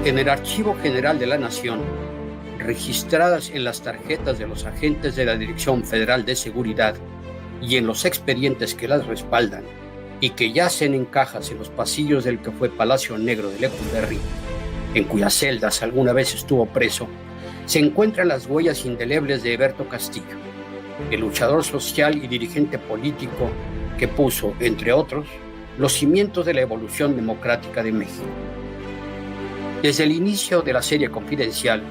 En el Archivo General de la Nación, registradas en las tarjetas de los agentes de la Dirección Federal de Seguridad y en los expedientes que las respaldan, y que yacen en cajas en los pasillos del que fue Palacio Negro de Lecumberri, en cuyas celdas alguna vez estuvo preso, se encuentran las huellas indelebles de Heberto Castillo, el luchador social y dirigente político que puso, entre otros, los cimientos de la evolución democrática de México. Desde el inicio de la serie Confidencial,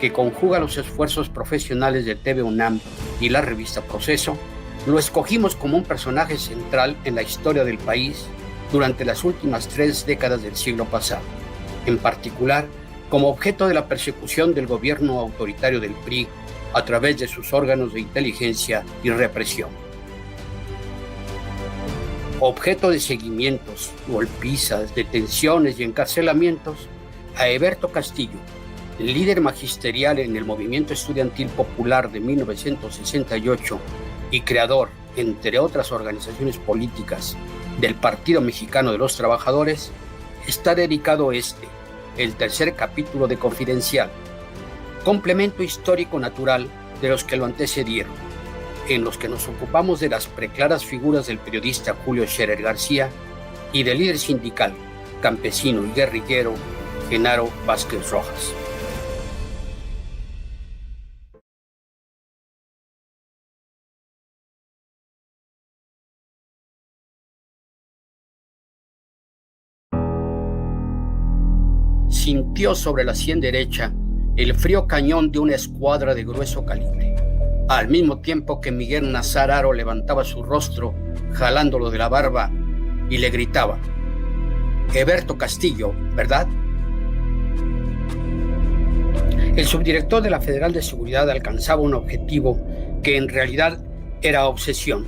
que conjuga los esfuerzos profesionales de TV UNAM y la revista Proceso, lo escogimos como un personaje central en la historia del país durante las últimas 3 décadas del siglo pasado, en particular como objeto de la persecución del gobierno autoritario del PRI a través de sus órganos de inteligencia y represión. Objeto de seguimientos, golpizas, detenciones y encarcelamientos, a Heberto Castillo, líder magisterial en el movimiento estudiantil popular de 1968 y creador, entre otras organizaciones políticas, del Partido Mexicano de los Trabajadores, está dedicado el tercer capítulo de Confidencial, complemento histórico natural de los que lo antecedieron, en los que nos ocupamos de las preclaras figuras del periodista Julio Scherer García y del líder sindical, campesino y guerrillero Genaro Vázquez Rojas. Sintió sobre la sien derecha el frío cañón de una escuadra de grueso calibre, al mismo tiempo que Miguel Nazar Haro levantaba su rostro, jalándolo de la barba, y le gritaba: Heberto Castillo, ¿verdad? El subdirector de la Federal de Seguridad alcanzaba un objetivo que en realidad era obsesión: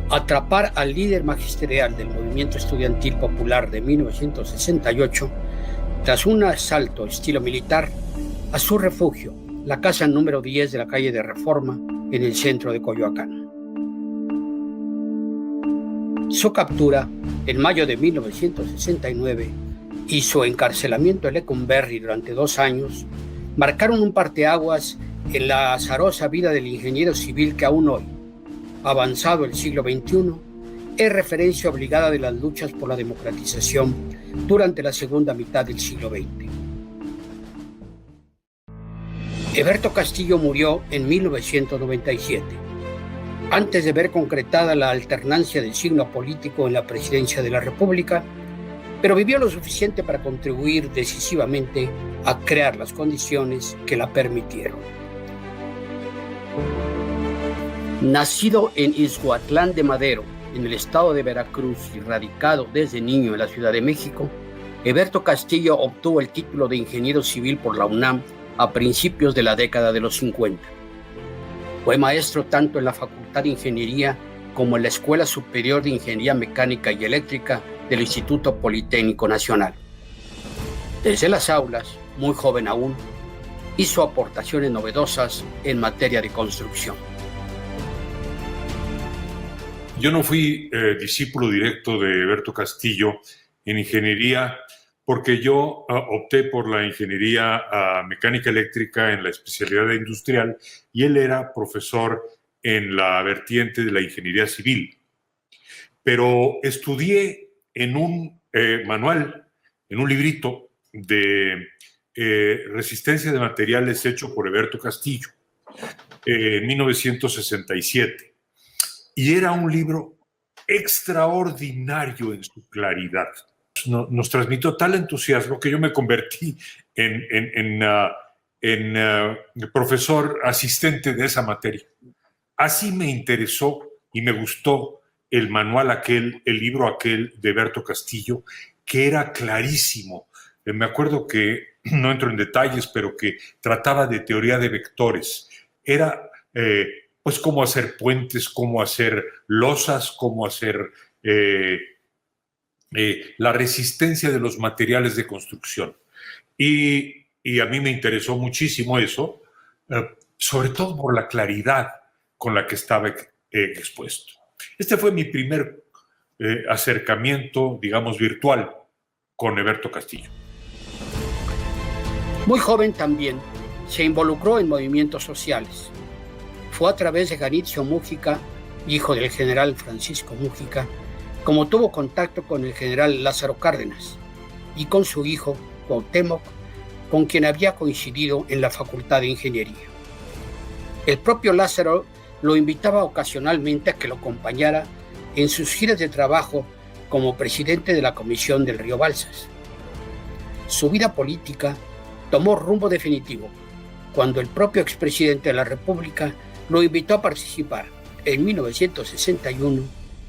atrapar al líder magisterial del movimiento estudiantil popular de 1968 tras un asalto estilo militar a su refugio, la casa número 10 de la calle de Reforma, en el centro de Coyoacán. Su captura, en mayo de 1969, y su encarcelamiento en Lecumberri durante 2 años, marcaron un parteaguas en la azarosa vida del ingeniero civil que aún hoy, avanzado el siglo XXI, es referencia obligada de las luchas por la democratización durante la segunda mitad del siglo XX. Heberto Castillo murió en 1997, antes de ver concretada la alternancia del signo político en la presidencia de la República, pero vivió lo suficiente para contribuir decisivamente a crear las condiciones que la permitieron. Nacido en Ixhuatlán de Madero, en el estado de Veracruz, y radicado desde niño en la Ciudad de México, Heberto Castillo obtuvo el título de ingeniero civil por la UNAM a principios de la década de los 50. Fue maestro tanto en la Facultad de Ingeniería como en la Escuela Superior de Ingeniería Mecánica y Eléctrica del Instituto Politécnico Nacional. Desde las aulas, muy joven aún, hizo aportaciones novedosas en materia de construcción. Yo no fui discípulo directo de Heberto Castillo en ingeniería porque yo opté por la ingeniería mecánica eléctrica en la especialidad de industrial y él era profesor en la vertiente de la ingeniería civil. Pero estudié en un manual, en un librito de resistencia de materiales hecho por Heberto Castillo en 1967. Y era un libro extraordinario en su claridad. Nos transmitió tal entusiasmo que yo me convertí en profesor asistente de esa materia. Así me interesó y me gustó el manual aquel, el libro aquel de Heberto Castillo, que era clarísimo. Me acuerdo que, no entro en detalles, pero que trataba de teoría de vectores. Era pues cómo hacer puentes, cómo hacer losas, cómo hacer la resistencia de los materiales de construcción. Y a mí me interesó muchísimo eso, sobre todo por la claridad con la que estaba expuesto. Este fue mi primer acercamiento, digamos, virtual con Heberto Castillo. Muy joven también se involucró en movimientos sociales. Fue a través de Janitzio Múgica, hijo del general Francisco Múgica, como tuvo contacto con el general Lázaro Cárdenas y con su hijo Cuauhtémoc, con quien había coincidido en la Facultad de Ingeniería. El propio Lázaro lo invitaba ocasionalmente a que lo acompañara en sus giras de trabajo como presidente de la Comisión del Río Balsas. Su vida política tomó rumbo definitivo cuando el propio expresidente de la República lo invitó a participar en 1961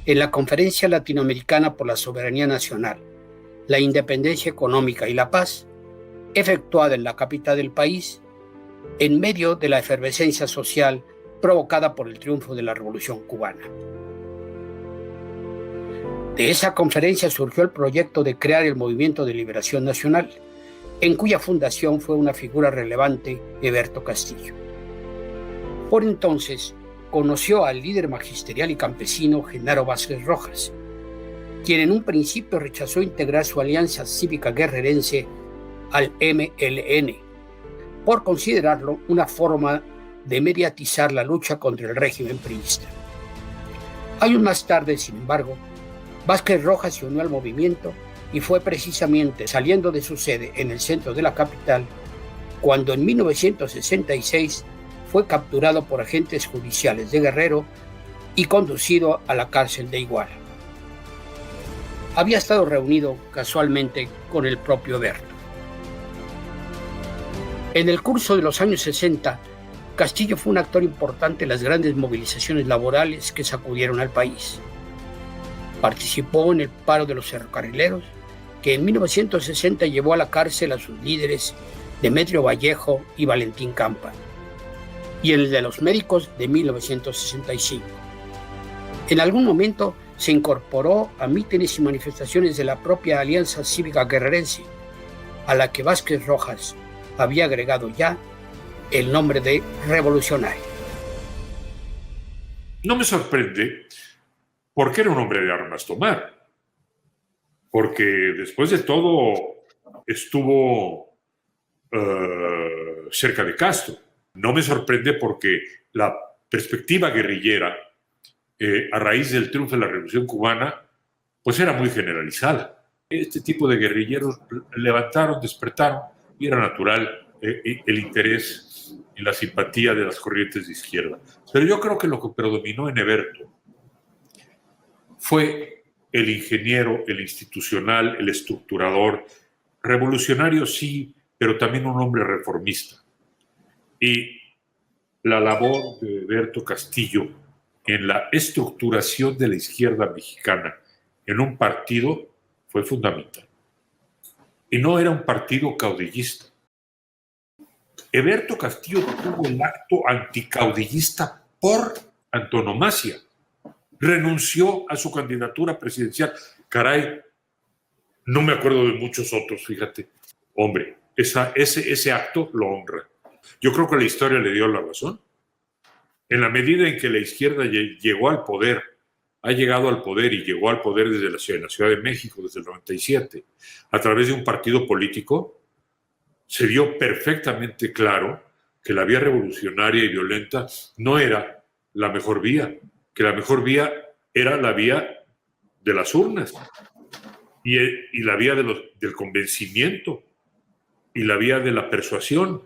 en la Conferencia Latinoamericana por la Soberanía Nacional, la Independencia Económica y la Paz, efectuada en la capital del país, en medio de la efervescencia social provocada por el triunfo de la Revolución Cubana. De esa conferencia surgió el proyecto de crear el Movimiento de Liberación Nacional, en cuya fundación fue una figura relevante Heberto Castillo. Por entonces, conoció al líder magisterial y campesino Genaro Vázquez Rojas, quien en un principio rechazó integrar su alianza cívica guerrerense al MLN, por considerarlo una forma de mediatizar la lucha contra el régimen priista. Años más tarde, sin embargo, Vázquez Rojas se unió al movimiento y fue precisamente saliendo de su sede en el centro de la capital cuando en 1966 fue capturado por agentes judiciales de Guerrero y conducido a la cárcel de Iguala. Había estado reunido casualmente con el propio Heberto. En el curso de los años 60, Castillo fue un actor importante en las grandes movilizaciones laborales que sacudieron al país. Participó en el paro de los ferrocarrileros, que en 1960 llevó a la cárcel a sus líderes Demetrio Vallejo y Valentín Campa, y en el de los médicos de 1965. En algún momento se incorporó a mítines y manifestaciones de la propia Alianza Cívica Guerrerense, a la que Vázquez Rojas había agregado ya el nombre de revolucionario. No me sorprende porque era un hombre de armas tomar, porque después de todo estuvo cerca de Castro. No me sorprende porque la perspectiva guerrillera a raíz del triunfo de la Revolución Cubana pues era muy generalizada. Este tipo de guerrilleros levantaron, despertaron y era natural el interés y la simpatía de las corrientes de izquierda. Pero yo creo que lo que predominó en Heberto fue el ingeniero, el institucional, el estructurador, revolucionario sí, pero también un hombre reformista. Y la labor de Heberto Castillo en la estructuración de la izquierda mexicana en un partido fue fundamental. Y no era un partido caudillista. Heberto Castillo tuvo el acto anticaudillista por antonomasia. Renunció a su candidatura presidencial. Caray, no me acuerdo de muchos otros, fíjate. Hombre, ese acto lo honra. Yo creo que la historia le dio la razón. En la medida en que la izquierda llegó al poder, ha llegado al poder y llegó al poder desde la Ciudad de México, desde el 97, a través de un partido político, se vio perfectamente claro que la vía revolucionaria y violenta no era la mejor vía, que la mejor vía era la vía de las urnas y la vía del convencimiento y la vía de la persuasión.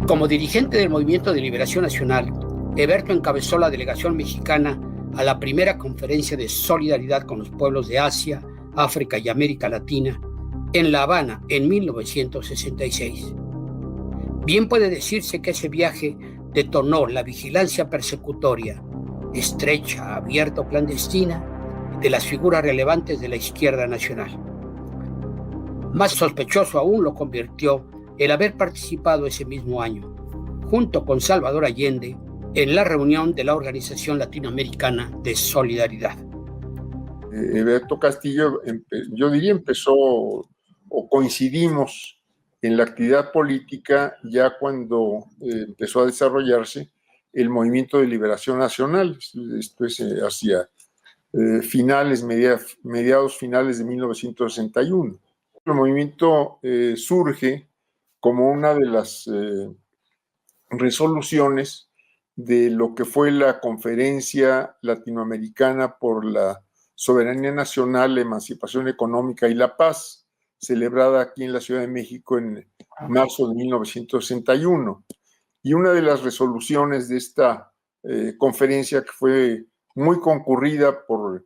Como dirigente del Movimiento de Liberación Nacional, Heberto encabezó la delegación mexicana a la primera conferencia de solidaridad con los pueblos de Asia, África y América Latina en La Habana en 1966. Bien puede decirse que ese viaje detonó la vigilancia persecutoria, estrecha, abierta o clandestina, de las figuras relevantes de la izquierda nacional. Más sospechoso aún lo convirtió el haber participado ese mismo año, junto con Salvador Allende, en la reunión de la Organización Latinoamericana de Solidaridad. Heberto Castillo, yo diría, empezó o coincidimos en la actividad política ya cuando empezó a desarrollarse el Movimiento de Liberación Nacional. Esto es hacia mediados finales de 1961. El movimiento surge como una de las resoluciones de lo que fue la Conferencia Latinoamericana por la Soberanía Nacional, la Emancipación Económica y la Paz, celebrada aquí en la Ciudad de México en marzo de 1961. Y una de las resoluciones de esta conferencia, que fue muy concurrida por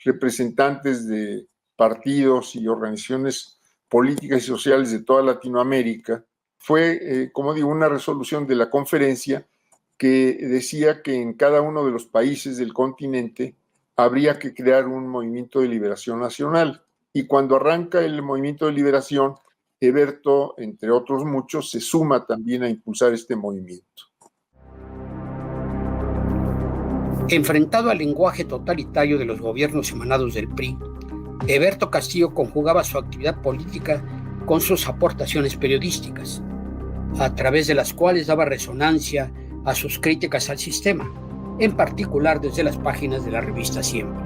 representantes de partidos y organizaciones políticas y sociales de toda Latinoamérica, fue, como digo, una resolución de la conferencia que decía que en cada uno de los países del continente habría que crear un movimiento de liberación nacional. Y cuando arranca el movimiento de liberación, Heberto, entre otros muchos, se suma también a impulsar este movimiento. Enfrentado al lenguaje totalitario de los gobiernos emanados del PRI, Heberto Castillo conjugaba su actividad política con sus aportaciones periodísticas, a través de las cuales daba resonancia a sus críticas al sistema, en particular desde las páginas de la revista Siempre.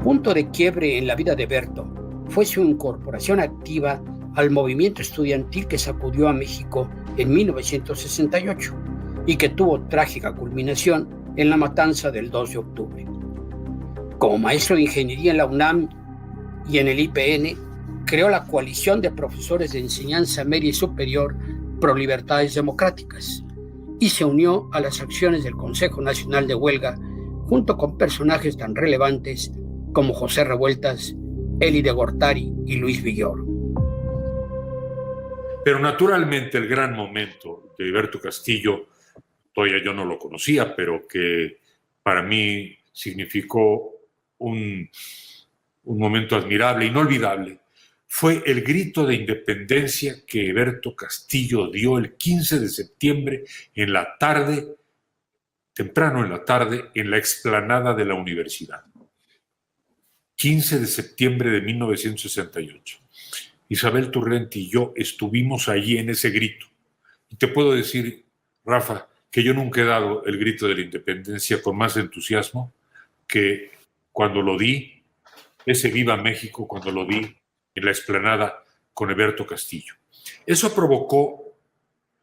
Punto de quiebre en la vida de Heberto fue su incorporación activa al movimiento estudiantil que sacudió a México en 1968 y que tuvo trágica culminación en la matanza del 2 de octubre. Como maestro de ingeniería en la UNAM y en el IPN, creó la coalición de profesores de enseñanza media y superior pro libertades democráticas y se unió a las acciones del Consejo Nacional de Huelga junto con personajes tan relevantes como José Revueltas, Elie de Gortari y Luis Villoro. Pero naturalmente el gran momento de Heberto Castillo, todavía yo no lo conocía, pero que para mí significó un momento admirable, inolvidable, fue el grito de independencia que Heberto Castillo dio el 15 de septiembre en la tarde, temprano en la tarde, en la explanada de la universidad. 15 de septiembre de 1968. Isabel Turrent y yo estuvimos allí en ese grito. Y te puedo decir, Rafa, que yo nunca he dado el grito de la independencia con más entusiasmo que cuando lo di, ese Viva México, cuando lo di en la explanada con Heberto Castillo. Eso provocó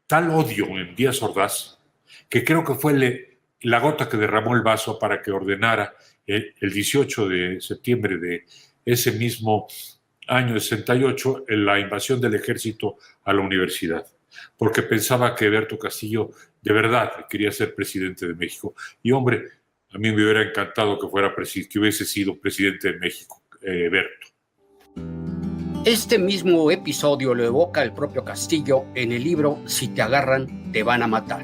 tal odio en Díaz Ordaz que creo que fue la gota que derramó el vaso para que ordenara el 18 de septiembre de ese mismo año de 68 la invasión del ejército a la universidad, porque pensaba que Heberto Castillo de verdad quería ser presidente de México. Y hombre, a mí me hubiera encantado que hubiese sido presidente de México, Heberto. Este mismo episodio lo evoca el propio Castillo en el libro Si te agarran, te van a matar.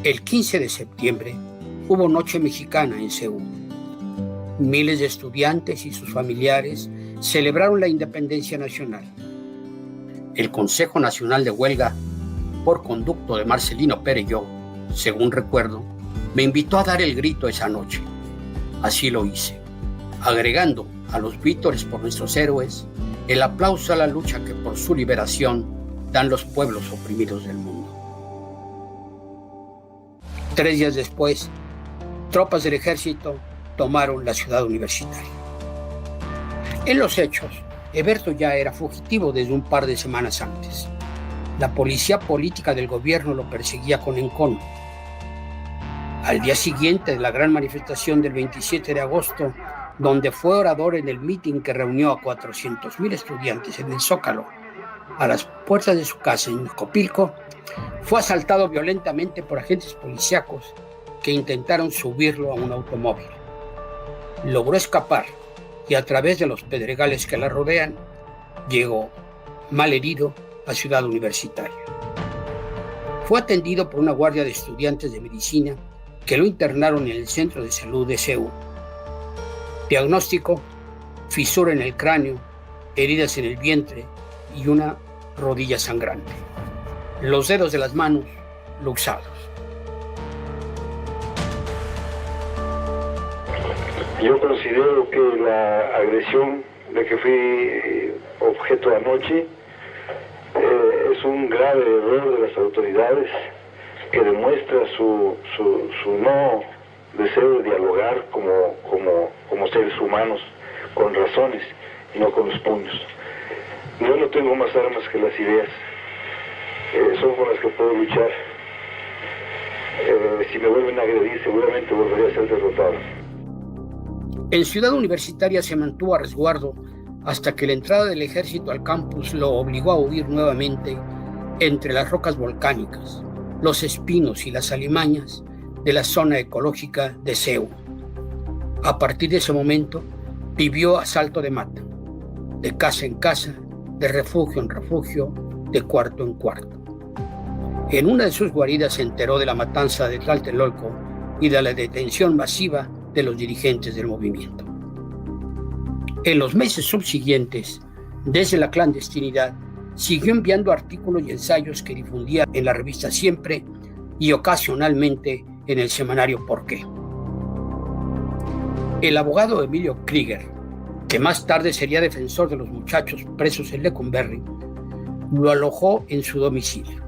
El 15 de septiembre hubo Noche Mexicana en Seúl. Miles de estudiantes y sus familiares celebraron la independencia nacional. El Consejo Nacional de Huelga, por conducto de Marcelino Perelló, según recuerdo, me invitó a dar el grito esa noche. Así lo hice, agregando a los vítores por nuestros héroes el aplauso a la lucha que por su liberación dan los pueblos oprimidos del mundo. 3 días después, tropas del ejército tomaron la ciudad universitaria. En los hechos, Heberto ya era fugitivo desde un par de semanas antes. La policía política del gobierno lo perseguía con encono. Al día siguiente de la gran manifestación del 27 de agosto, donde fue orador en el mitin que reunió a 400,000 estudiantes en el Zócalo, a las puertas de su casa en Copilco, fue asaltado violentamente por agentes policíacos que intentaron subirlo a un automóvil. Logró escapar y a través de los pedregales que la rodean, llegó malherido a Ciudad Universitaria. Fue atendido por una guardia de estudiantes de medicina que lo internaron en el Centro de Salud de Seúl. Diagnóstico: fisura en el cráneo, heridas en el vientre y una rodilla sangrante. Los dedos de las manos luxados. Yo considero que la agresión de que fui objeto anoche es un grave error de las autoridades que demuestra su no deseo de dialogar como seres humanos con razones y no con los puños. Yo no tengo más armas que las ideas. Son con las que puedo luchar. Si me vuelven a agredir, seguramente volveré a ser derrotado. En Ciudad Universitaria se mantuvo a resguardo hasta que la entrada del ejército al campus lo obligó a huir nuevamente entre las rocas volcánicas, los espinos y las alimañas de la zona ecológica de CEU. A partir de ese momento, vivió a salto de mata, de casa en casa, de refugio en refugio, de cuarto en cuarto. En una de sus guaridas se enteró de la matanza de Tlatelolco y de la detención masiva de los dirigentes del movimiento. En los meses subsiguientes, desde la clandestinidad, siguió enviando artículos y ensayos que difundía en la revista Siempre y ocasionalmente en el semanario Por qué. El abogado Emilio Krieger, que más tarde sería defensor de los muchachos presos en Lecumberri, lo alojó en su domicilio.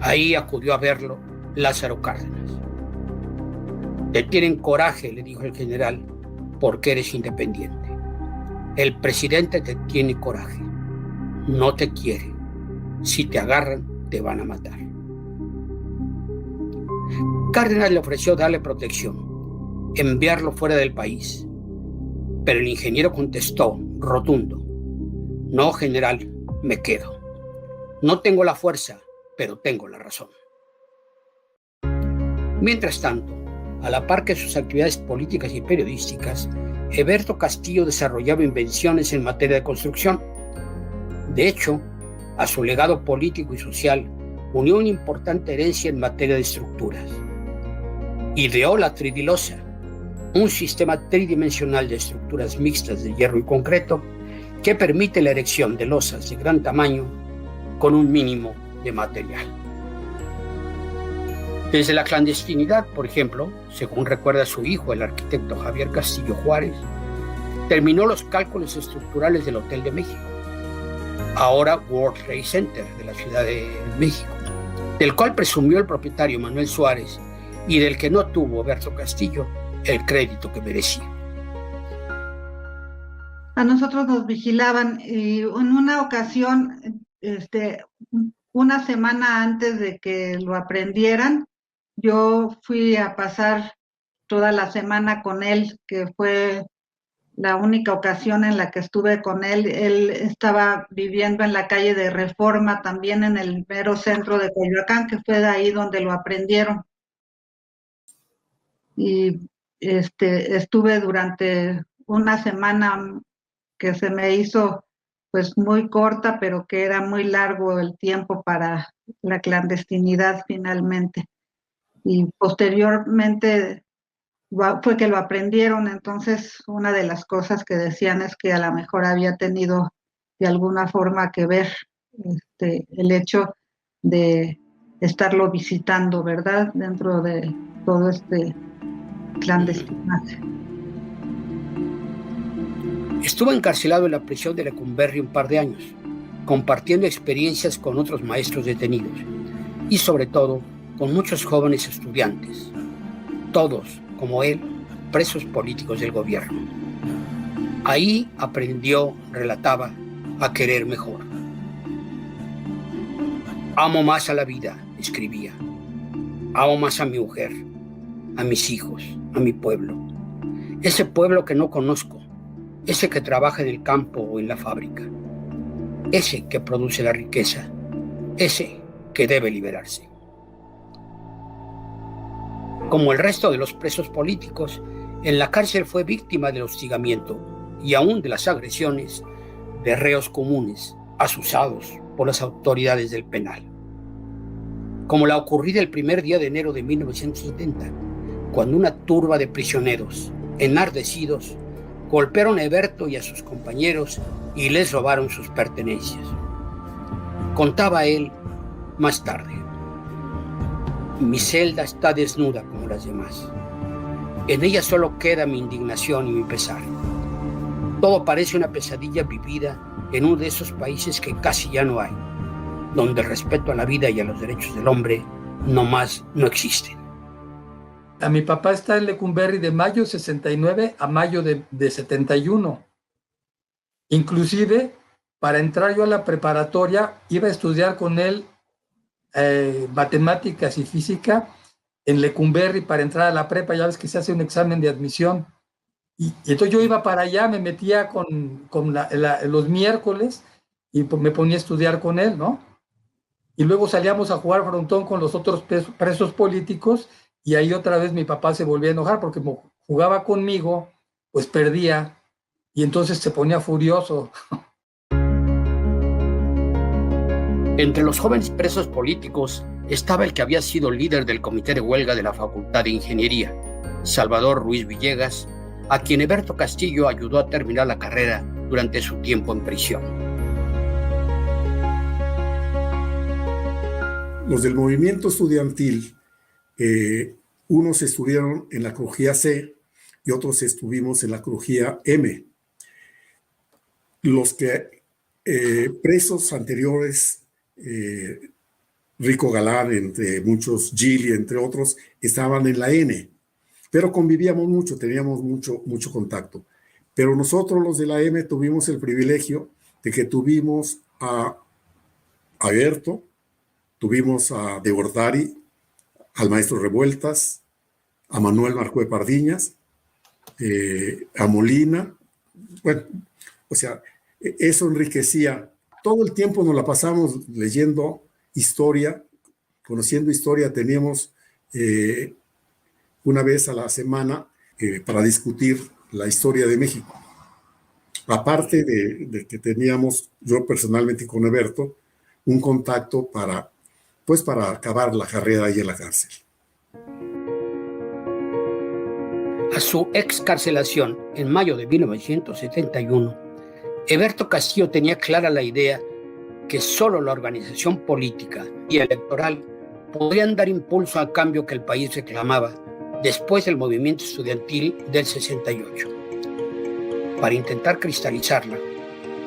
Ahí acudió a verlo Lázaro Cárdenas. Te tienen coraje, le dijo el general, porque eres independiente. El presidente te tiene coraje. No te quiere. Si te agarran, te van a matar. Cárdenas le ofreció darle protección, enviarlo fuera del país. Pero el ingeniero contestó, rotundo: no, general, me quedo. No tengo la fuerza, pero tengo la razón. Mientras tanto, a la par que sus actividades políticas y periodísticas, Heberto Castillo desarrollaba invenciones en materia de construcción. De hecho, a su legado político y social unió una importante herencia en materia de estructuras. Ideó la tridilosa, un sistema tridimensional de estructuras mixtas de hierro y concreto que permite la erección de losas de gran tamaño con un mínimo de material. Desde la clandestinidad, por ejemplo, según recuerda su hijo, el arquitecto Javier Castillo Juárez, terminó los cálculos estructurales del Hotel de México, ahora World Trade Center de la Ciudad de México, del cual presumió el propietario Manuel Suárez y del que no tuvo Heberto Castillo el crédito que merecía. A nosotros nos vigilaban y en una ocasión, una semana antes de que lo aprendieran, yo fui a pasar toda la semana con él, que fue la única ocasión en la que estuve con él. Él estaba viviendo en la calle de Reforma, también en el mero centro de Coyoacán, que fue de ahí donde lo aprendieron. Y estuve durante una semana que se me hizo pues muy corta, pero que era muy largo el tiempo para la clandestinidad finalmente. Y posteriormente fue que lo aprendieron. Entonces una de las cosas que decían es que a lo mejor había tenido de alguna forma que ver el hecho de estarlo visitando, ¿verdad? Dentro de todo este clandestinaje. Estuvo encarcelado en la prisión de Lecumberri un par de años, compartiendo experiencias con otros maestros detenidos y sobre todo con muchos jóvenes estudiantes, todos, como él, presos políticos del gobierno. Ahí aprendió, relataba, a querer mejor. Amo más a la vida, escribía. Amo más a mi mujer, a mis hijos, a mi pueblo. Ese pueblo que no conozco, ese que trabaja en el campo o en la fábrica, ese que produce la riqueza, ese que debe liberarse. Como el resto de los presos políticos, en la cárcel fue víctima del hostigamiento y aún de las agresiones de reos comunes, asusados por las autoridades del penal. Como la ocurrida el primer día de enero de 1970, cuando una turba de prisioneros, enardecidos, golpearon a Heberto y a sus compañeros y les robaron sus pertenencias. Contaba él más tarde: mi celda está desnuda como las demás. En ella solo queda mi indignación y mi pesar. Todo parece una pesadilla vivida en uno de esos países que casi ya no hay, donde el respeto a la vida y a los derechos del hombre nomás no existen. A mi papá está en Lecumberri de mayo 69 a mayo de 71. Inclusive para entrar yo a la preparatoria, iba a estudiar con él matemáticas y física en Lecumberri para entrar a la prepa. Ya ves que se hace un examen de admisión. Y entonces yo iba para allá, me metía con los miércoles y me ponía a estudiar con él, ¿no? Y luego salíamos a jugar frontón con los otros presos políticos y ahí otra vez mi papá se volvía a enojar porque como jugaba conmigo, pues perdía y entonces se ponía furioso. Entre los jóvenes presos políticos estaba el que había sido líder del comité de huelga de la Facultad de Ingeniería, Salvador Ruiz Villegas, a quien Eberto Castillo ayudó a terminar la carrera durante su tiempo en prisión. Los del movimiento estudiantil, unos estuvieron en la crujía C y otros estuvimos en la crujía M. Los que presos anteriores, Rico Galán, entre muchos, Gili, entre otros, estaban en la N, pero convivíamos mucho, teníamos mucho contacto. Pero nosotros, los de la M, tuvimos el privilegio de que tuvimos a Eberto, tuvimos a De Bordari, al maestro Revueltas, a Manuel Marcó de Pardiñas, a Molina. Bueno, o sea, eso enriquecía. Todo el tiempo nos la pasamos leyendo historia, conociendo historia. Teníamos una vez a la semana para discutir la historia de México. Aparte de que teníamos, yo personalmente con Eberto, un contacto para acabar la carrera ahí en la cárcel. A su excarcelación en mayo de 1971, Eberto Castillo tenía clara la idea que solo la organización política y electoral podrían dar impulso al cambio que el país reclamaba después del movimiento estudiantil del 68. Para intentar cristalizarla,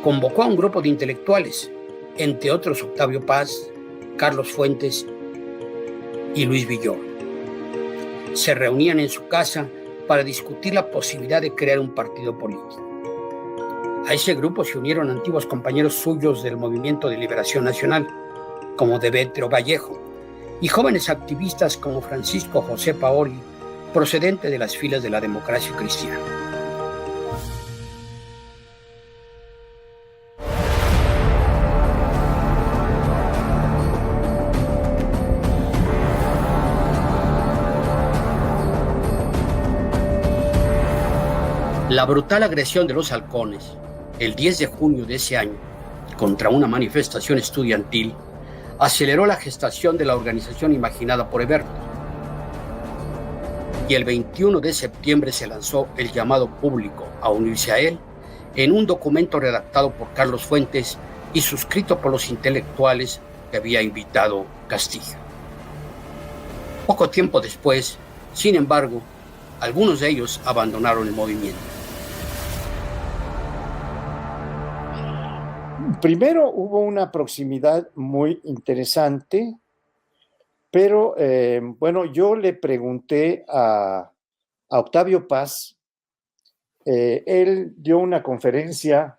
convocó a un grupo de intelectuales, entre otros Octavio Paz, Carlos Fuentes y Luis Villoro. Se reunían en su casa para discutir la posibilidad de crear un partido político. A ese grupo se unieron antiguos compañeros suyos del Movimiento de Liberación Nacional, como Demetrio Vallejo, y jóvenes activistas como Francisco José Paoli, procedente de las filas de la Democracia Cristiana. La brutal agresión de los halcones, el 10 de junio de ese año, contra una manifestación estudiantil, aceleró la gestación de la organización imaginada por Eberto. Y el 21 de septiembre se lanzó el llamado público a unirse a él en un documento redactado por Carlos Fuentes y suscrito por los intelectuales que había invitado Castillo. Poco tiempo después, sin embargo, algunos de ellos abandonaron el movimiento. Primero hubo una proximidad muy interesante, pero bueno, yo le pregunté a Octavio Paz, él dio una conferencia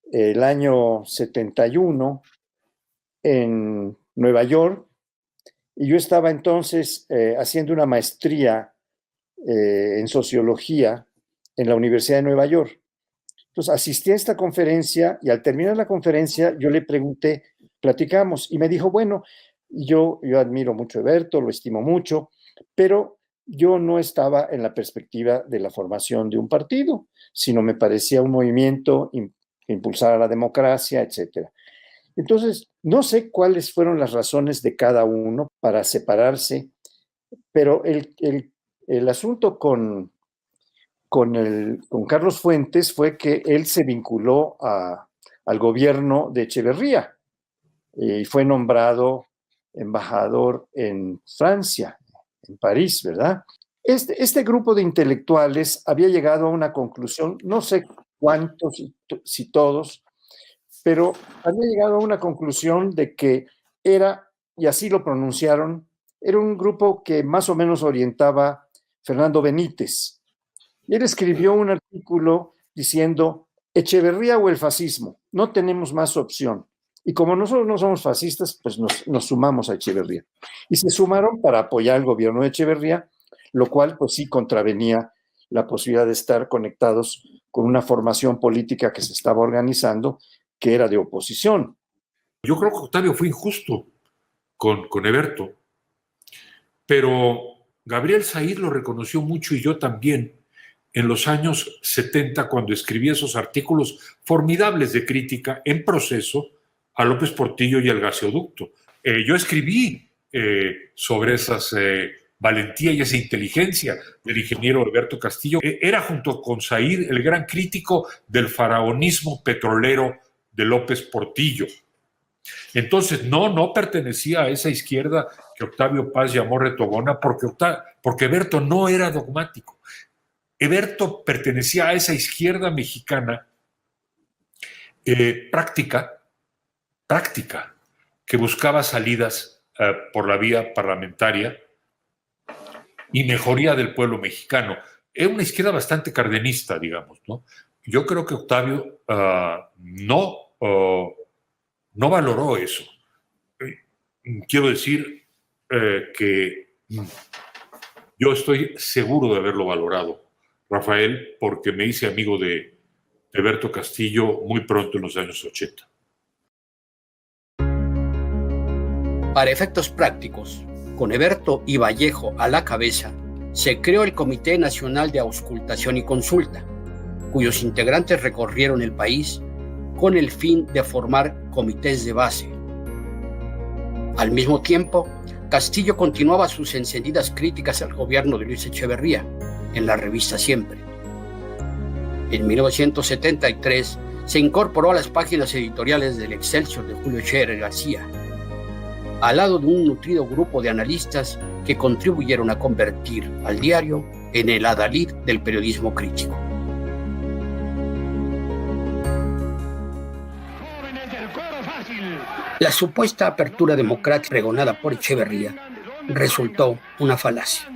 el año 71 en Nueva York, y yo estaba entonces haciendo una maestría en sociología en la Universidad de Nueva York. Entonces asistí a esta conferencia y al terminar la conferencia yo le pregunté, platicamos, y me dijo, bueno, yo admiro mucho a Eberto, lo estimo mucho, pero yo no estaba en la perspectiva de la formación de un partido, sino me parecía un movimiento que impulsara la democracia, etc. Entonces, no sé cuáles fueron las razones de cada uno para separarse, pero el asunto con Carlos Fuentes fue que él se vinculó al gobierno de Echeverría y fue nombrado embajador en Francia, en París, ¿verdad? Este grupo de intelectuales había llegado a una conclusión, no sé cuántos, si todos, pero había llegado a una conclusión de que era, y así lo pronunciaron, era un grupo que más o menos orientaba Fernando Benítez. Y él escribió un artículo diciendo, Echeverría o el fascismo, no tenemos más opción. Y como nosotros no somos fascistas, pues nos sumamos a Echeverría. Y se sumaron para apoyar el gobierno de Echeverría, lo cual pues sí contravenía la posibilidad de estar conectados con una formación política que se estaba organizando, que era de oposición. Yo creo que Octavio fue injusto con Eberto, pero Gabriel Said lo reconoció mucho y yo también en los años 70 cuando escribí esos artículos formidables de crítica en Proceso a López Portillo y al gaseoducto. Yo escribí sobre esas valentía y esa inteligencia del ingeniero Alberto Castillo. Era junto con Said el gran crítico del faraonismo petrolero de López Portillo. Entonces, no pertenecía a esa izquierda que Octavio Paz llamó retogona porque Eberto no era dogmático. Eberto pertenecía a esa izquierda mexicana práctica, que buscaba salidas por la vía parlamentaria y mejoría del pueblo mexicano. Era una izquierda bastante cardenista, digamos, ¿no? Yo creo que Octavio no valoró eso. Quiero decir que yo estoy seguro de haberlo valorado, Rafael, porque me hice amigo de Eberto Castillo muy pronto en los años 80. Para efectos prácticos, con Eberto y Vallejo a la cabeza, se creó el Comité Nacional de Auscultación y Consulta, cuyos integrantes recorrieron el país con el fin de formar comités de base. Al mismo tiempo, Castillo continuaba sus encendidas críticas al gobierno de Luis Echeverría en la revista Siempre. En 1973 se incorporó a las páginas editoriales del Excelsior de Julio Scherer García, al lado de un nutrido grupo de analistas que contribuyeron a convertir al diario en el adalid del periodismo crítico. La supuesta apertura democrática pregonada por Echeverría resultó una falacia.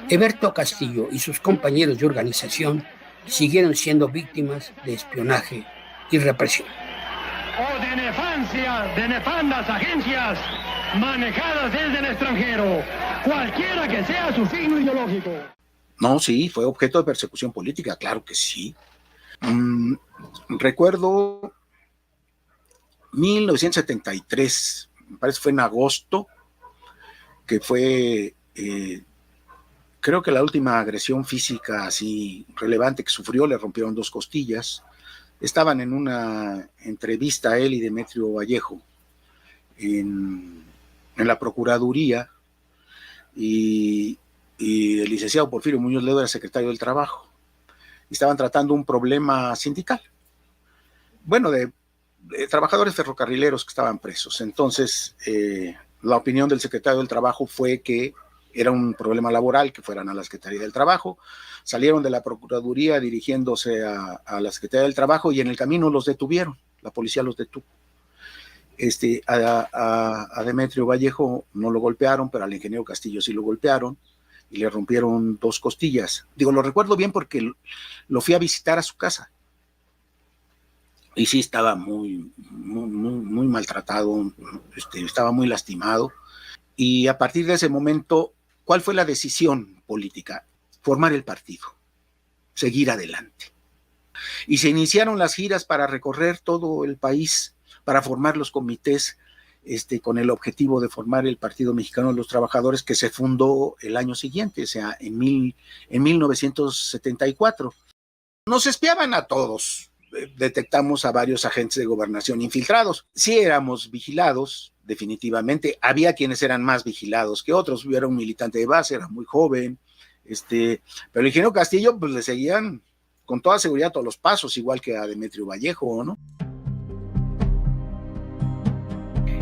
Eberto Castillo y sus compañeros de organización siguieron siendo víctimas de espionaje y represión. O de nefandas agencias manejadas desde el extranjero, cualquiera que sea su signo ideológico. No, sí, fue objeto de persecución política, claro que sí. Recuerdo 1973, me parece que fue en agosto, que fue, creo que la última agresión física así relevante que sufrió, le rompieron 2 costillas. Estaban en una entrevista él y Demetrio Vallejo en la Procuraduría y el licenciado Porfirio Muñoz Ledo era secretario del Trabajo. Estaban tratando un problema sindical, bueno, de trabajadores ferrocarrileros que estaban presos. Entonces, la opinión del secretario del Trabajo fue que era un problema laboral, que fueran a la Secretaría del Trabajo. Salieron de la Procuraduría dirigiéndose a la Secretaría del Trabajo y en el camino los detuvieron, la policía los detuvo. A Demetrio Vallejo no lo golpearon, pero al ingeniero Castillo sí lo golpearon y le rompieron 2 costillas. Digo, lo recuerdo bien porque lo fui a visitar a su casa. Y sí estaba muy maltratado, estaba muy lastimado. Y a partir de ese momento, ¿cuál fue la decisión política? Formar el partido, seguir adelante. Y se iniciaron las giras para recorrer todo el país, para formar los comités, con el objetivo de formar el Partido Mexicano de los Trabajadores, que se fundó el año siguiente, o sea, en 1974. Nos espiaban a todos. Detectamos a varios agentes de gobernación infiltrados. Sí éramos vigilados, definitivamente. Había quienes eran más vigilados que otros. Yo era un militante de base, era muy joven. Pero el ingeniero Castillo, pues le seguían con toda seguridad todos los pasos, igual que a Demetrio Vallejo, ¿no?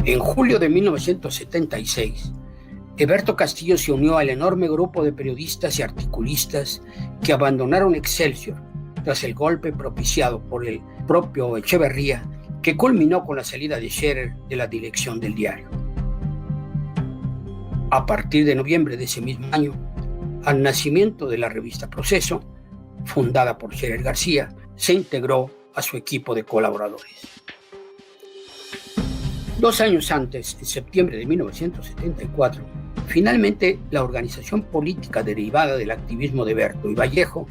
En julio de 1976, Eberto Castillo se unió al enorme grupo de periodistas y articulistas que abandonaron Excelsior tras el golpe propiciado por el propio Echeverría, que culminó con la salida de Scherer de la dirección del diario. A partir de noviembre de ese mismo año, al nacimiento de la revista Proceso, fundada por Scherer García, se integró a su equipo de colaboradores. 2 años antes, en septiembre de 1974, finalmente la organización política derivada del activismo de Berto y Vallejo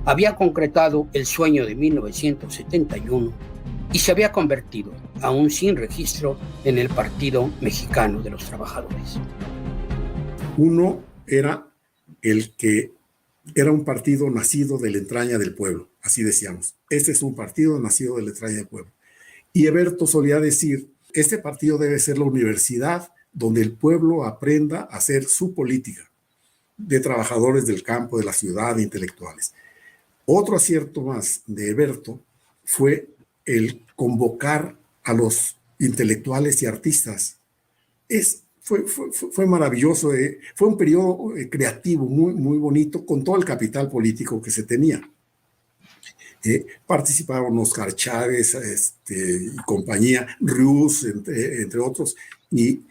había concretado el sueño de 1971 y se había convertido, aún sin registro, en el Partido Mexicano de los Trabajadores. Uno era el que era un partido nacido de la entraña del pueblo, así decíamos. Este es un partido nacido de la entraña del pueblo. Y Eberto solía decir, este partido debe ser la universidad donde el pueblo aprenda a hacer su política, de trabajadores del campo, de la ciudad, de intelectuales. Otro acierto más de Eberto fue el convocar a los intelectuales y artistas. Fue maravilloso, fue un periodo creativo muy, muy bonito con todo el capital político que se tenía. Participaron Oscar Chávez y compañía, Rius, entre otros, y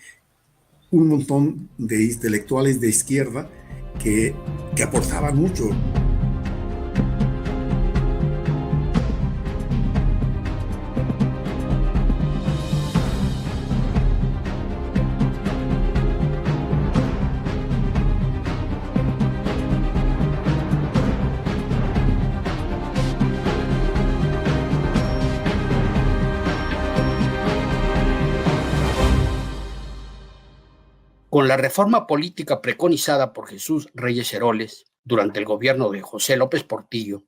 un montón de intelectuales de izquierda que aportaban mucho. Con la reforma política preconizada por Jesús Reyes Heroles durante el gobierno de José López Portillo,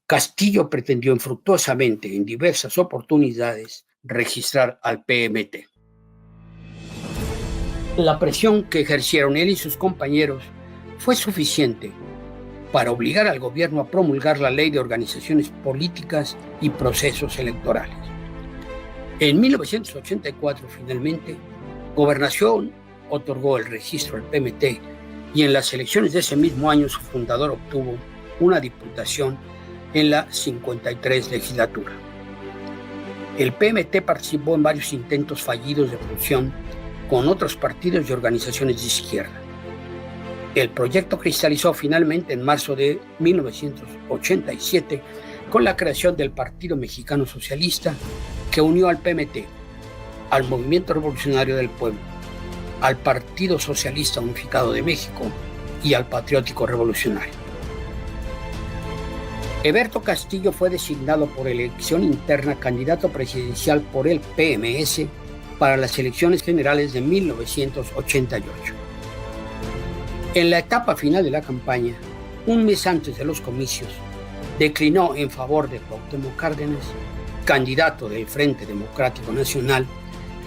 Castillo pretendió infructuosamente en diversas oportunidades registrar al PMT. La presión que ejercieron él y sus compañeros fue suficiente para obligar al gobierno a promulgar la Ley de Organizaciones Políticas y Procesos Electorales. En 1984, finalmente, Gobernación otorgó el registro al PMT y en las elecciones de ese mismo año su fundador obtuvo una diputación en la 53 legislatura. El PMT participó en varios intentos fallidos de fusión con otros partidos y organizaciones de izquierda. El proyecto cristalizó finalmente en marzo de 1987 con la creación del Partido Mexicano Socialista, que unió al PMT, al Movimiento Revolucionario del Pueblo, al Partido Socialista Unificado de México y al Patriótico Revolucionario. Eberto Castillo fue designado por elección interna candidato presidencial por el PMS para las elecciones generales de 1988. En la etapa final de la campaña, un mes antes de los comicios, declinó en favor de Cuauhtémoc Cárdenas, candidato del Frente Democrático Nacional,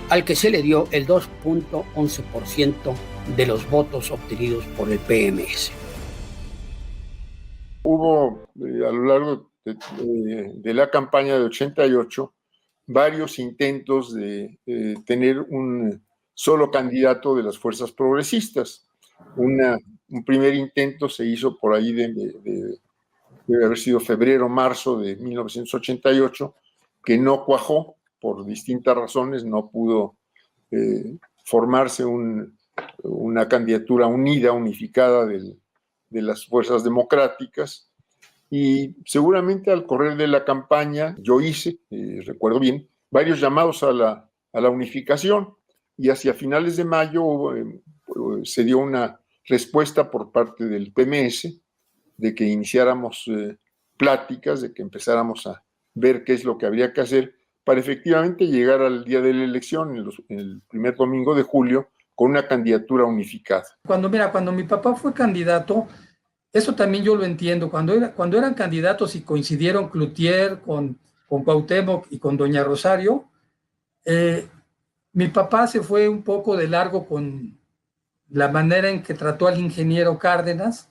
al que se le dio el 2.11% de los votos obtenidos por el PMS. Hubo a lo largo de la campaña de 88 varios intentos de tener un solo candidato de las fuerzas progresistas. Un primer intento se hizo por ahí debe haber sido febrero, marzo de 1988, que no cuajó. Por distintas razones no pudo formarse una candidatura unida, unificada de las fuerzas democráticas. Y seguramente al correr de la campaña yo hice, recuerdo bien, varios llamados a la unificación, y hacia finales de mayo se dio una respuesta por parte del PMS de que iniciáramos pláticas, de que empezáramos a ver qué es lo que habría que hacer para efectivamente llegar al día de la elección, en el primer domingo de julio, con una candidatura unificada. Cuando mi papá fue candidato, eso también yo lo entiendo, cuando eran candidatos y coincidieron Cloutier con Cuauhtémoc y con doña Rosario, mi papá se fue un poco de largo con la manera en que trató al ingeniero Cárdenas,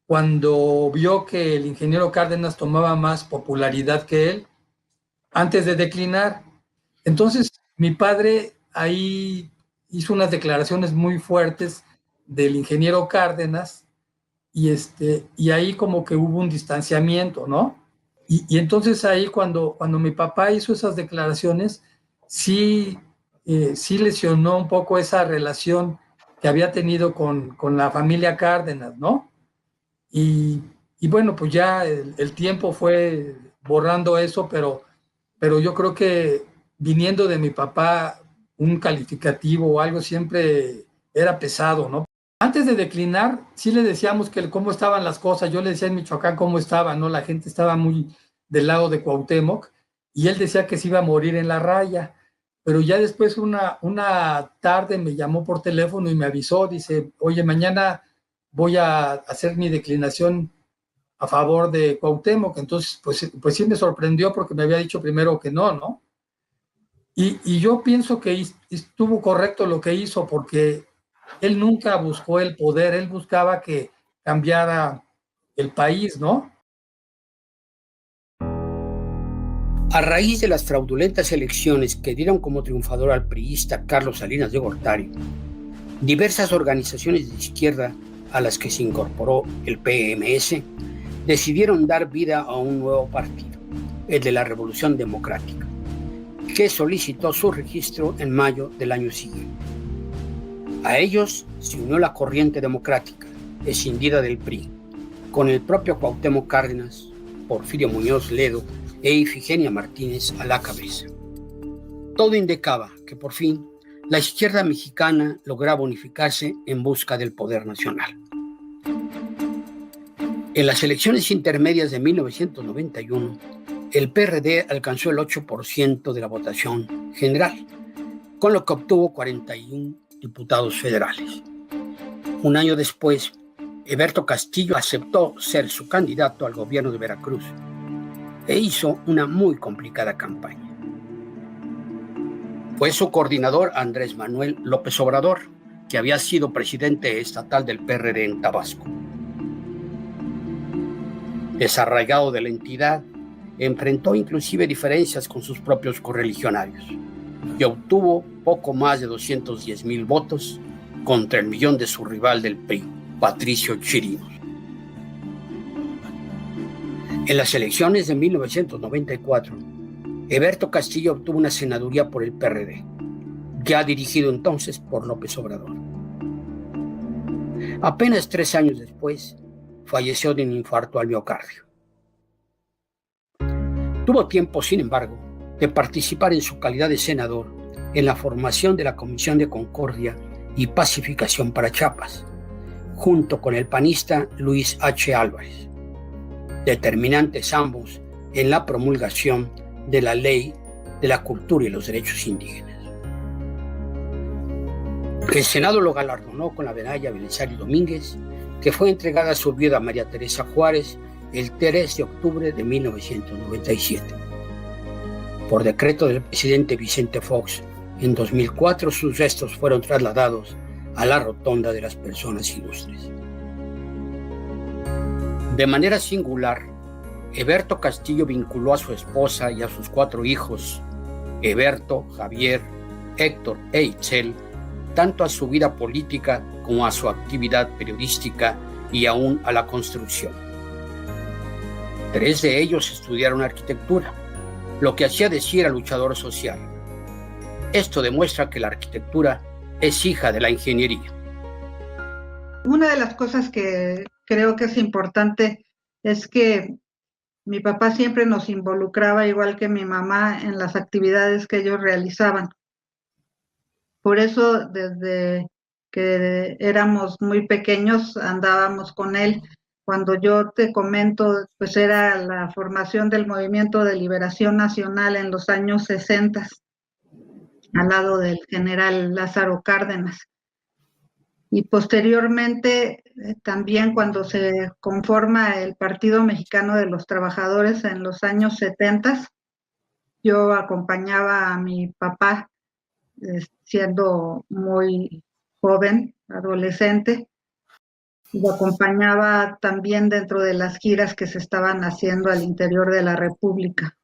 cuando vio que el ingeniero Cárdenas tomaba más popularidad que él, antes de declinar. Entonces, mi padre ahí hizo unas declaraciones muy fuertes del ingeniero Cárdenas y ahí como que hubo un distanciamiento, ¿no? Y entonces ahí cuando mi papá hizo esas declaraciones, sí lesionó un poco esa relación que había tenido con la familia Cárdenas, ¿no? Y bueno, pues ya el tiempo fue borrando eso, pero pero yo creo que viniendo de mi papá, un calificativo o algo siempre era pesado, ¿no? Antes de declinar, sí le decíamos que cómo estaban las cosas. Yo le decía en Michoacán cómo estaban, ¿no? La gente estaba muy del lado de Cuauhtémoc y él decía que se iba a morir en la raya. Pero ya después una tarde me llamó por teléfono y me avisó, dice, oye, mañana voy a hacer mi declinación a favor de Cuauhtémoc. Entonces, pues sí me sorprendió porque me había dicho primero que no, ¿no? Y yo pienso que estuvo correcto lo que hizo porque él nunca buscó el poder, él buscaba que cambiara el país, ¿no? A raíz de las fraudulentas elecciones que dieron como triunfador al priista Carlos Salinas de Gortari, diversas organizaciones de izquierda a las que se incorporó el PMS decidieron dar vida a un nuevo partido, el de la Revolución Democrática, que solicitó su registro en mayo del año siguiente. A ellos se unió la Corriente Democrática, escindida del PRI, con el propio Cuauhtémoc Cárdenas, Porfirio Muñoz Ledo e Ifigenia Martínez a la cabeza. Todo indicaba que por fin la izquierda mexicana lograba unificarse en busca del poder nacional. En las elecciones intermedias de 1991, el PRD alcanzó el 8% de la votación general, con lo que obtuvo 41 diputados federales. Un año después, Heberto Castillo aceptó ser su candidato al gobierno de Veracruz e hizo una muy complicada campaña. Fue su coordinador Andrés Manuel López Obrador, que había sido presidente estatal del PRD en Tabasco. Desarraigado de la entidad, enfrentó inclusive diferencias con sus propios correligionarios y obtuvo poco más de 210,000 votos contra el millón de su rival del PRI, Patricio Chirinos. En las elecciones de 1994, Heberto Castillo obtuvo una senaduría por el PRD, ya dirigido entonces por López Obrador. Apenas 3 años después, falleció de un infarto al miocardio. Tuvo tiempo, sin embargo, de participar en su calidad de senador en la formación de la Comisión de Concordia y Pacificación para Chiapas, junto con el panista Luis H. Álvarez, determinantes ambos en la promulgación de la Ley de la Cultura y los Derechos Indígenas. El Senado lo galardonó con la medalla Belisario Domínguez, que fue entregada a su viuda María Teresa Juárez el 3 de octubre de 1997. Por decreto del presidente Vicente Fox, en 2004 sus restos fueron trasladados a la Rotonda de las Personas Ilustres. De manera singular, Heberto Castillo vinculó a su esposa y a sus 4 hijos, Heberto, Javier, Héctor e Itzel, tanto a su vida política como a su actividad periodística y aún a la construcción. 3 de ellos estudiaron arquitectura, lo que hacía decir al luchador social. Esto demuestra que la arquitectura es hija de la ingeniería. Una de las cosas que creo que es importante es que mi papá siempre nos involucraba, igual que mi mamá, en las actividades que ellos realizaban. Por eso, desde que éramos muy pequeños, andábamos con él. Cuando yo te comento, pues era la formación del Movimiento de Liberación Nacional en los años 60, al lado del general Lázaro Cárdenas. Y posteriormente, también cuando se conforma el Partido Mexicano de los Trabajadores en los años 70, yo acompañaba a mi papá, siendo muy joven, adolescente, y lo acompañaba también dentro de las giras que se estaban haciendo al interior de la República.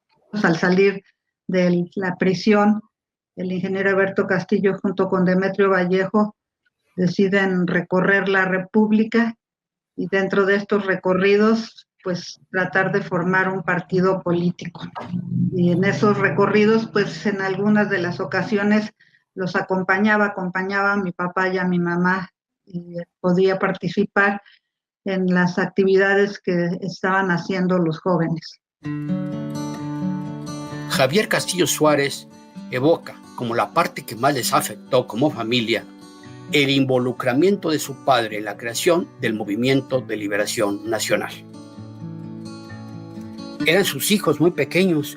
Al salir de la prisión, el ingeniero Heberto Castillo junto con Demetrio Vallejo deciden recorrer la República y dentro de estos recorridos, pues tratar de formar un partido político. Y en esos recorridos, pues en algunas de las ocasiones los acompañaba a mi papá y a mi mamá y podía participar en las actividades que estaban haciendo los jóvenes. Javier Castillo Suárez evoca como la parte que más les afectó como familia el involucramiento de su padre en la creación del Movimiento de Liberación Nacional. Eran sus hijos muy pequeños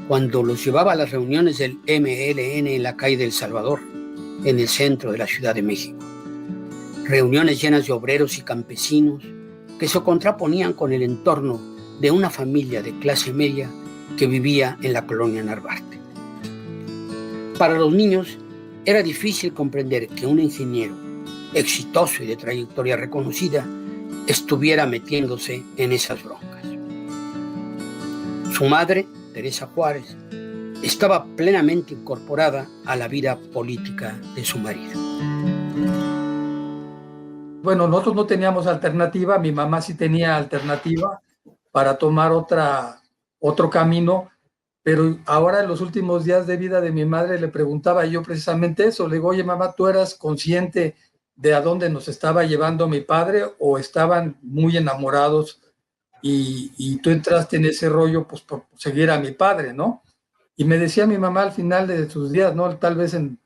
cuando los llevaba a las reuniones del MLN en la calle del Salvador, en el centro de la Ciudad de México. Reuniones llenas de obreros y campesinos que se contraponían con el entorno de una familia de clase media que vivía en la colonia Narvarte. Para los niños era difícil comprender que un ingeniero exitoso y de trayectoria reconocida estuviera metiéndose en esas broncas. Su madre, Teresa Juárez, estaba plenamente incorporada a la vida política de su marido. Bueno, nosotros no teníamos alternativa, mi mamá sí tenía alternativa para tomar otro camino, pero ahora en los últimos días de vida de mi madre le preguntaba yo precisamente eso, le digo, oye mamá, ¿tú eras consciente de a dónde nos estaba llevando mi padre o estaban muy enamorados y tú entraste en ese rollo pues por seguir a mi padre, ¿no? Y me decía mi mamá al final de sus días, ¿no? Tal vez en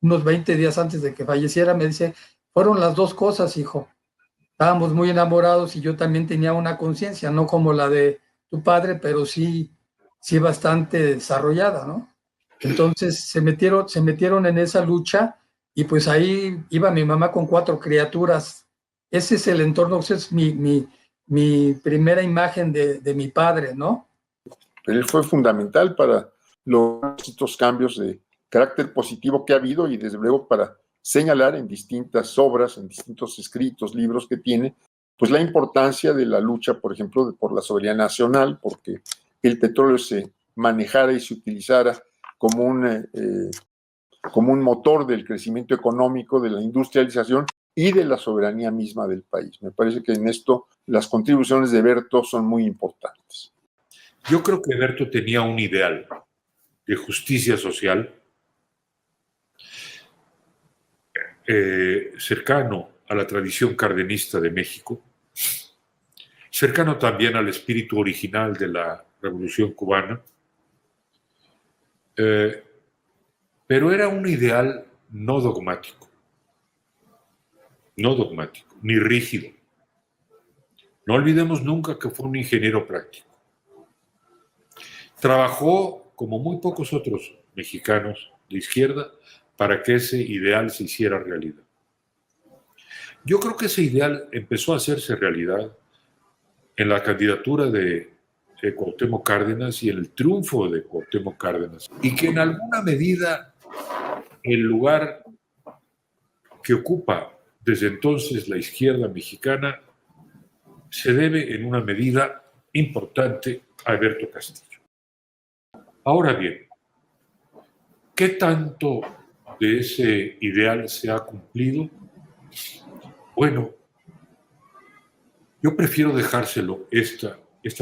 unos 20 días antes de que falleciera, me dice, fueron las dos cosas, hijo. Estábamos muy enamorados y yo también tenía una conciencia, no como la de tu padre, pero sí bastante desarrollada, ¿no? Entonces se metieron en esa lucha y pues ahí iba mi mamá con 4 criaturas. Ese es el entorno, esa es mi primera imagen de mi padre, ¿no? Él fue fundamental para estos cambios de carácter positivo que ha habido y desde luego para señalar en distintas obras, en distintos escritos, libros que tiene, pues la importancia de la lucha, por ejemplo, por la soberanía nacional, porque el petróleo se manejara y se utilizara como un motor del crecimiento económico, de la industrialización y de la soberanía misma del país. Me parece que en esto las contribuciones de Berto son muy importantes. Yo creo que Berto tenía un ideal de justicia social cercano a la tradición cardenista de México, cercano también al espíritu original de la Revolución Cubana, pero era un ideal no dogmático, ni rígido. No olvidemos nunca que fue un ingeniero práctico. Trabajó, como muy pocos otros mexicanos de izquierda, para que ese ideal se hiciera realidad. Yo creo que ese ideal empezó a hacerse realidad en la candidatura de Cuauhtémoc Cárdenas y en el triunfo de Cuauhtémoc Cárdenas, y que en alguna medida el lugar que ocupa desde entonces la izquierda mexicana se debe en una medida importante a Alberto Castillo. Ahora bien, ¿qué tanto de ese ideal se ha cumplido? Bueno, yo prefiero dejárselo esta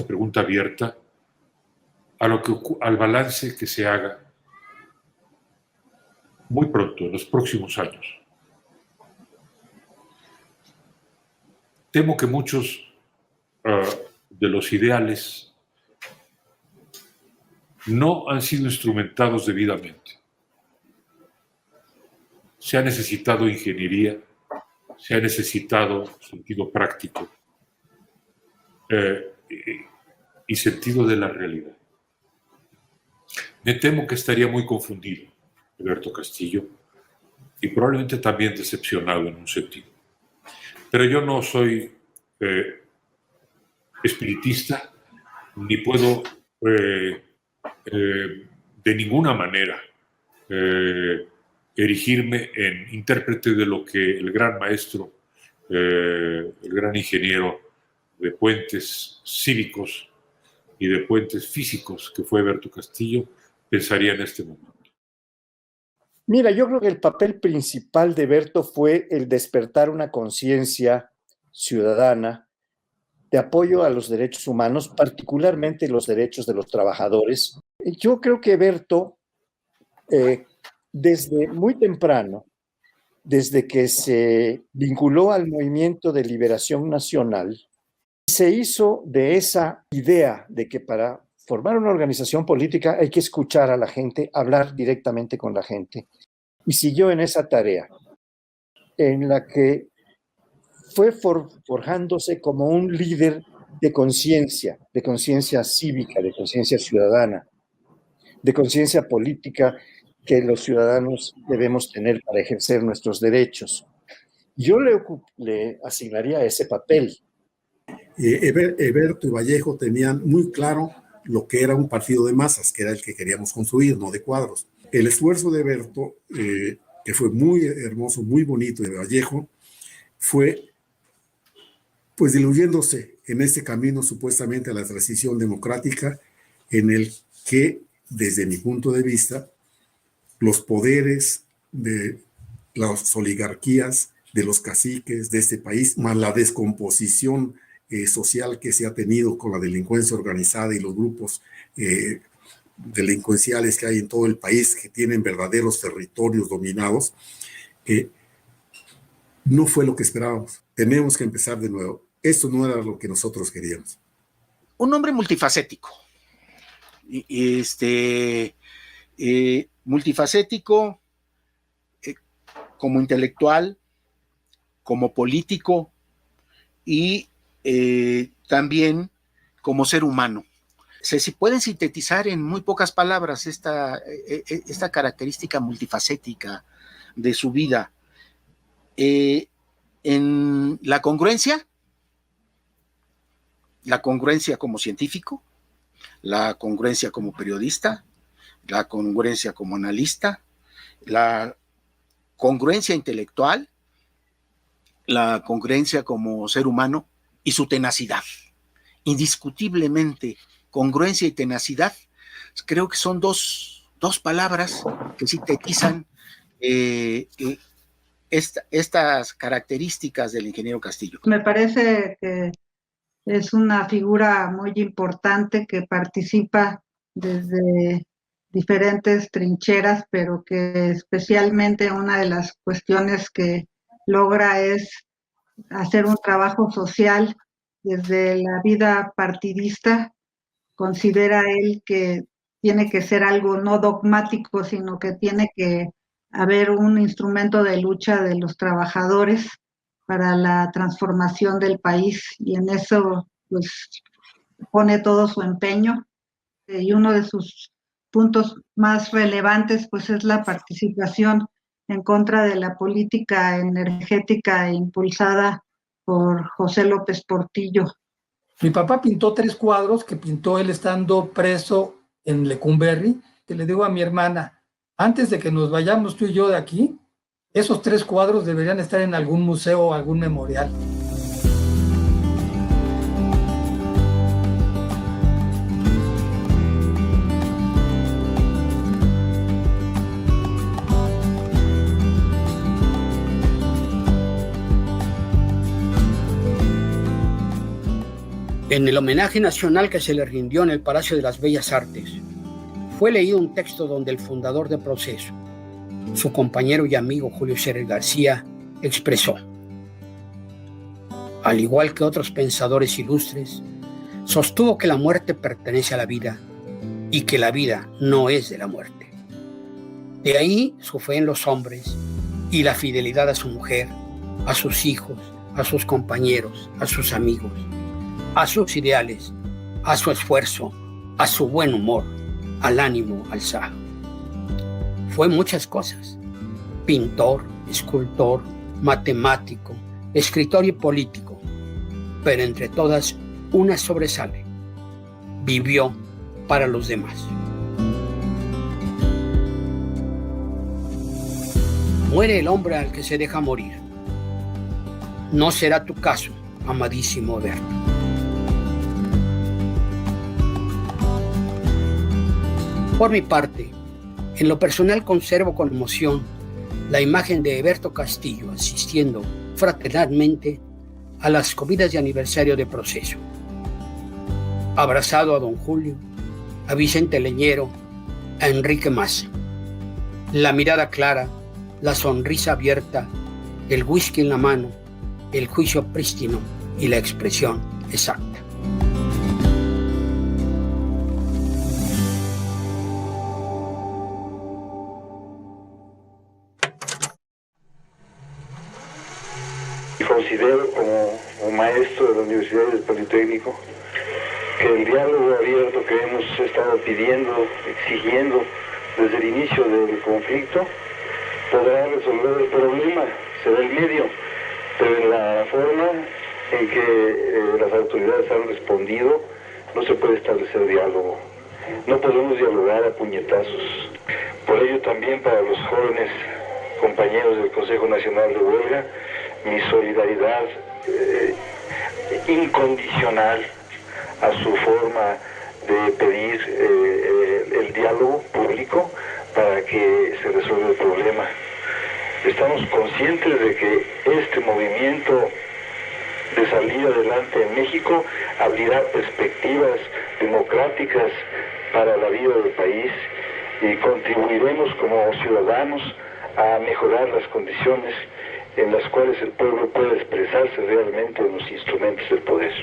pregunta abierta al balance que se haga muy pronto, en los próximos años. Temo que muchos de los ideales no han sido instrumentados debidamente. Se ha necesitado ingeniería, se ha necesitado sentido práctico y sentido de la realidad. Me temo que estaría muy confundido Alberto Castillo y probablemente también decepcionado en un sentido. Pero yo no soy espiritista ni puedo de ninguna manera erigirme en intérprete de lo que el gran maestro, el gran ingeniero de puentes cívicos y de puentes físicos que fue Alberto Castillo pensaría en este momento. Mira, yo creo que el papel principal de Berto fue el despertar una conciencia ciudadana de apoyo a los derechos humanos, particularmente los derechos de los trabajadores. Yo creo que Berto, desde muy temprano, desde que se vinculó al Movimiento de Liberación Nacional, se hizo de esa idea de que para formar una organización política hay que escuchar a la gente, hablar directamente con la gente. Y siguió en esa tarea, en la que fue forjándose como un líder de conciencia cívica, de conciencia ciudadana, de conciencia política que los ciudadanos debemos tener para ejercer nuestros derechos. Yo le asignaría ese papel. Eberto y Vallejo tenían muy claro lo que era un partido de masas, que era el que queríamos construir, no de cuadros. El esfuerzo de Eberto, que fue muy hermoso, muy bonito, de Vallejo, fue pues diluyéndose en este camino supuestamente a la transición democrática, en el que, desde mi punto de vista, los poderes de las oligarquías, de los caciques de este país, más la descomposición social que se ha tenido con la delincuencia organizada y los grupos delincuenciales que hay en todo el país, que tienen verdaderos territorios dominados, no fue lo que esperábamos. Tenemos que empezar de nuevo. Esto no era lo que nosotros queríamos. Un hombre multifacético. Multifacético como intelectual, como político y también como ser humano. Si pueden sintetizar en muy pocas palabras esta característica multifacética de su vida, en la congruencia como científico, la congruencia como periodista, la congruencia como analista, la congruencia intelectual, la congruencia como ser humano y su tenacidad. Indiscutiblemente, congruencia y tenacidad, creo que son dos palabras que sintetizan estas características del ingeniero Castillo. Me parece que es una figura muy importante que participa desde diferentes trincheras, pero que especialmente una de las cuestiones que logra es hacer un trabajo social desde la vida partidista. Considera él que tiene que ser algo no dogmático, sino que tiene que haber un instrumento de lucha de los trabajadores para la transformación del país, y en eso pues pone todo su empeño. Y uno de sus puntos más relevantes pues es la participación en contra de la política energética impulsada por José López Portillo. Mi papá pintó 3 cuadros que pintó él estando preso en Lecumberri, que le digo a mi hermana, antes de que nos vayamos tú y yo de aquí, esos 3 cuadros deberían estar en algún museo o algún memorial. En el homenaje nacional que se le rindió en el Palacio de las Bellas Artes, fue leído un texto donde el fundador de Proceso, su compañero y amigo Julio Scherer García, expresó: al igual que otros pensadores ilustres, sostuvo que la muerte pertenece a la vida y que la vida no es de la muerte. De ahí su fe en los hombres y la fidelidad a su mujer, a sus hijos, a sus compañeros, a sus amigos, a sus ideales, a su esfuerzo, a su buen humor, al ánimo alzado. Fue muchas cosas: pintor, escultor, matemático, escritor y político, pero entre todas una sobresale: vivió para los demás. Muere el hombre al que se deja morir. No será tu caso, amadísimo Eberto. Por mi parte, en lo personal conservo con emoción la imagen de Eberto Castillo asistiendo fraternalmente a las comidas de aniversario de Proceso, abrazado a don Julio, a Vicente Leñero, a Enrique Massa. La mirada clara, la sonrisa abierta, el whisky en la mano, el juicio prístino y la expresión exacta. Considero como maestro de la Universidad del Politécnico que el diálogo abierto que hemos estado pidiendo, exigiendo desde el inicio del conflicto, podrá resolver el problema, será el medio, pero en la forma en que las autoridades han respondido, no se puede establecer diálogo. No podemos dialogar a puñetazos. Por ello también para los jóvenes compañeros del Consejo Nacional de Huelga, mi solidaridad incondicional a su forma de pedir el diálogo público para que se resuelva el problema. Estamos conscientes de que este movimiento de salir adelante en México abrirá perspectivas democráticas para la vida del país y contribuiremos como ciudadanos a mejorar las condiciones en las cuales el pueblo puede expresarse realmente en los instrumentos del poder.